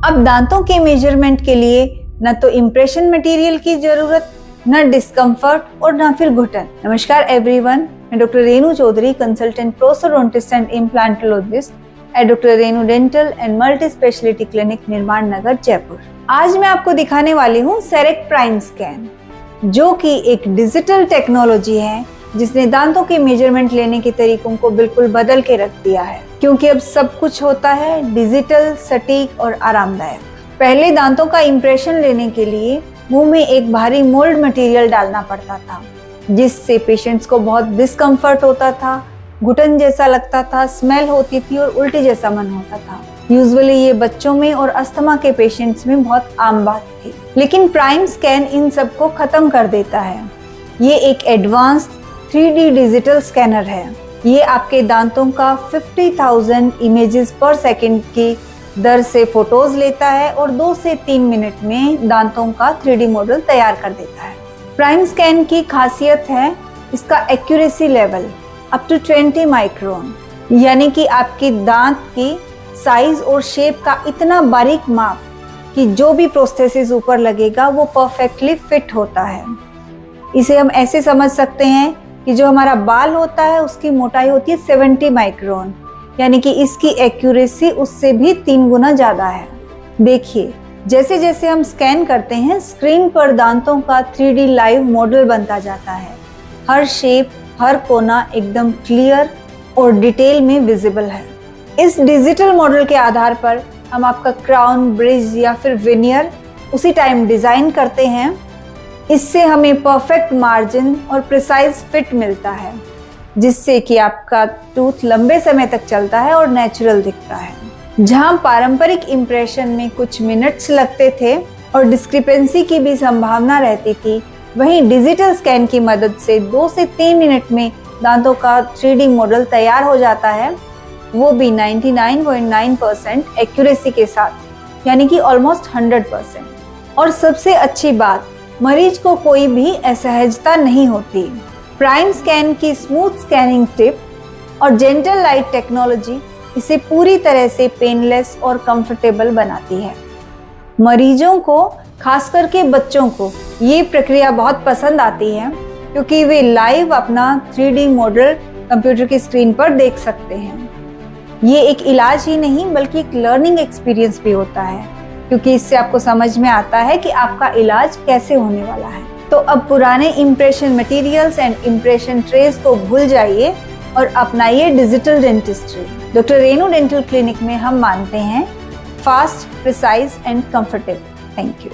अब दांतों के मेजरमेंट के लिए न तो इम्प्रेशन मटेरियल की जरूरत, न डिस्कम्फर्ट और न फिर घुटन। नमस्कार एवरीवन, मैं doctor Renu Chaudhary, consultant prosthodontist and implantologist at doctor Renu dental and multi speciality clinic, Nirman Nagar, Jaipur. आज मैं आपको दिखाने वाली हूँ सेरेक प्राइम स्कैन, जो कि एक डिजिटल टेक्नोलॉजी है जिसने दांतों के मेजरमेंट लेने के तरीकों को बिल्कुल बदल के रख दिया है, क्योंकि अब सब कुछ होता है डिजिटल, सटीक और आरामदायक। पहले दांतों का इम्प्रेशन लेने के लिए मुंह में एक भारी मोल्ड मटेरियल डालना पड़ता था, जिससे पेशेंट्स को बहुत डिस्कम्फर्ट होता था, घुटन जैसा लगता था, स्मेल होती थी और उल्टी जैसा मन होता था। यूजुअली ये बच्चों में और अस्थमा के पेशेंट्स में बहुत आम बात थी, लेकिन प्राइम स्कैन इन सब को खत्म कर देता है। ये एक एडवांस्ड 3D डिजिटल स्कैनर है। ये आपके दांतों का 50,000 इमेजेस पर सेकंड की दर से फोटोज लेता है और 2 से 3 मिनट में दांतों का 3D मॉडल तैयार कर देता है। प्राइम स्कैन की खासियत है इसका accuracy level up to 20 micron, यानी कि आपकी दांत की साइज और शेप का इतना बारीक माप कि जो भी प्रोस्थेसिस ऊपर लगेगा वो परफेक्टली फिट होता है। इसे हम ऐसे समझ सकते हैं कि जो हमारा बाल होता है उसकी मोटाई होती है 70 माइक्रोन, यानी कि इसकी एक्यूरेसी उससे भी 3 गुना ज्यादा है। देखिए, जैसे जैसे हम स्कैन करते हैं, स्क्रीन पर दांतों का 3D लाइव मॉडल बनता जाता है। हर शेप, हर कोना एकदम क्लियर और डिटेल में विजिबल है। इस डिजिटल मॉडल के आधार पर हम आपका क्राउन, ब्रिज या फिर वेनियर उसी टाइम डिजाइन करते हैं। इससे हमें परफेक्ट मार्जिन और प्रिसाइज फिट मिलता है, जिससे कि आपका टूथ लंबे समय तक चलता है और नेचुरल दिखता है। जहां पारंपरिक इम्प्रेशन में कुछ मिनट्स लगते थे और डिस्क्रिपेंसी की भी संभावना रहती थी, वहीं डिजिटल स्कैन की मदद से 2 से 3 मिनट में दांतों का 3D मॉडल तैयार हो जाता है, वो भी 99.9% एक्यूरेसी के साथ, यानी कि ऑलमोस्ट 100%। और सबसे अच्छी बात, मरीज को कोई भी असहजता नहीं होती। प्राइम स्कैन की स्मूथ स्कैनिंग टिप और जेंटल लाइट टेक्नोलॉजी इसे पूरी तरह से पेनलेस और कंफर्टेबल बनाती है। मरीजों को, खास करके बच्चों को, ये प्रक्रिया बहुत पसंद आती है, क्योंकि वे लाइव अपना 3D मॉडल कंप्यूटर की स्क्रीन पर देख सकते हैं। ये एक इलाज ही नहीं बल्कि एक लर्निंग एक्सपीरियंस भी होता है, क्योंकि इससे आपको समझ में आता है कि आपका इलाज कैसे होने वाला है। तो अब पुराने impression materials and impression trays को भूल जाइए और अपनाइए digital dentistry. Doctor Renu dental clinic में हम मानते हैं fast, precise and comfortable. Thank you.